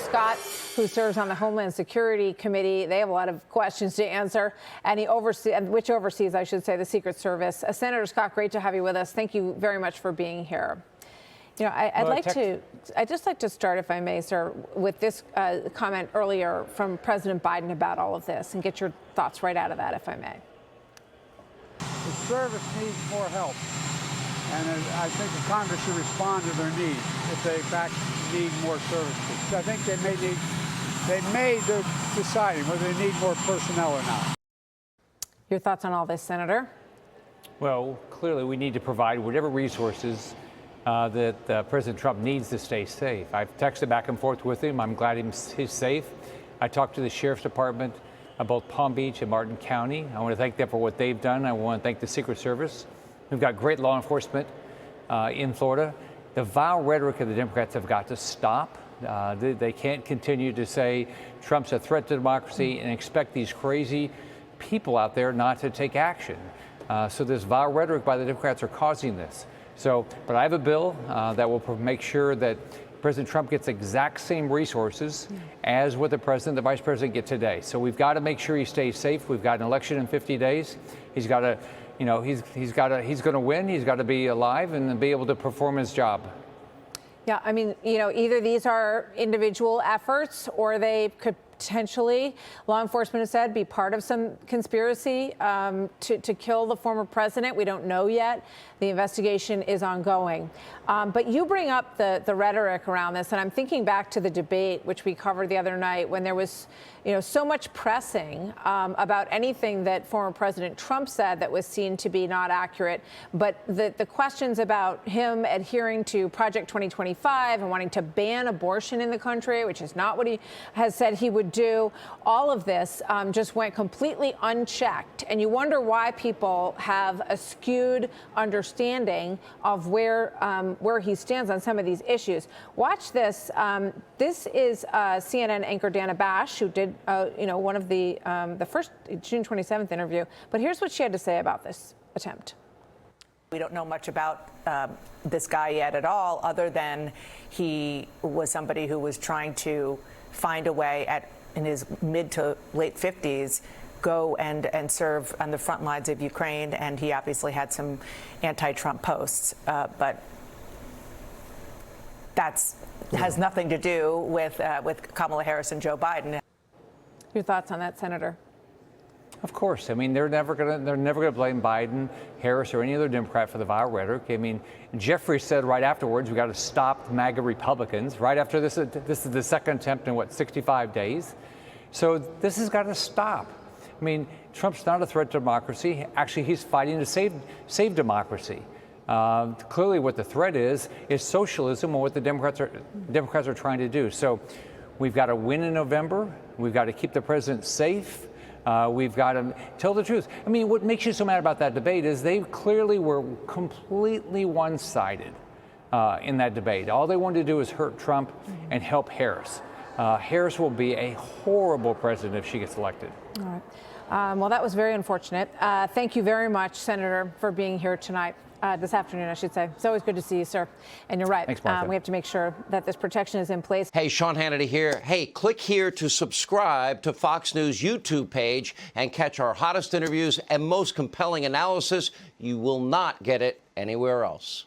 Scott, who serves on the Homeland Security Committee. They have a lot of questions to answer, and which oversees, I should say, the Secret Service. Senator Scott, great to have you with us. Thank you very much for being here. You know, I'd just like to start, if I may, sir, with this comment earlier from President Biden about all of this, and get your thoughts right out of that, if I may. The service needs more help, and I think the Congress should respond to their needs if they, in fact, need more services. I think they're deciding whether they need more personnel or not. Your thoughts on all this, Senator? Well, clearly we need to provide whatever resources that President Trump needs to stay safe. I've texted back and forth with him. I'm glad he's safe. I talked to the Sheriff's Department of both Palm Beach and Martin County. I want to thank them for what they've done. I want to thank the Secret Service. We've got great law enforcement in Florida. The vile rhetoric of the Democrats have got to stop. They can't continue to say Trump's a threat to democracy and expect these crazy people out there not to take action. So this vile rhetoric by the Democrats are causing this. But I have a bill that will make sure that President Trump gets exact same resources as what the president, the vice president get today. So we've got to make sure he stays safe. We've got an election in 50 days. He's got to, you know, he's going to win. He's got to be alive and be able to perform his job. Yeah, I mean, you know, either these are individual efforts or they could potentially, law enforcement has said, be part of some conspiracy to kill the former president. We don't know yet. The investigation is ongoing. But you bring up the rhetoric around this, and I'm thinking back to the debate, which we covered the other night, when there was, you know, so much pressing about anything that former President Trump said that was seen to be not accurate. But the questions about him adhering to Project 2025 and wanting to ban abortion in the country, which is not what he has said he would do, all of this just went completely unchecked. And you wonder why people have a skewed understanding of where he stands on some of these issues. Watch this. This is CNN anchor Dana Bash, who did one of the first June 27th interview. But here's what she had to say about this attempt. We don't know much about this guy yet at all, other than he was somebody who was trying to find a way in his mid to late 50s, go and serve on the front lines of Ukraine, and he obviously had some anti-Trump posts, but has nothing to do with Kamala Harris and Joe Biden. Your thoughts on that, Senator? Of course. I mean, they're never gonna blame Biden, Harris, or any other Democrat for the vile rhetoric. I mean, Jeffrey said right afterwards, we got to stop MAGA Republicans. Right after this is the second attempt in 65 days. So this has got to stop. I mean, Trump's not a threat to democracy. Actually, he's fighting to save democracy. Clearly, what the threat is socialism, and what the Democrats are trying to do. So we've got to win in November. We've got to keep the president safe. We've got to tell the truth. I mean, what makes you so mad about that debate is they clearly were completely one-sided in that debate. All they wanted to do is hurt Trump and help Harris. Harris will be a horrible president if she gets elected. All right. Well, that was very unfortunate. Thank you very much, Senator, for being here tonight. This afternoon, I should say. It's always good to see you, sir. And you're right. Thanks, Martha. We have to make sure that this protection is in place. Hey, Sean Hannity here. Hey, click here to subscribe to Fox News YouTube page and catch our hottest interviews and most compelling analysis. You will not get it anywhere else.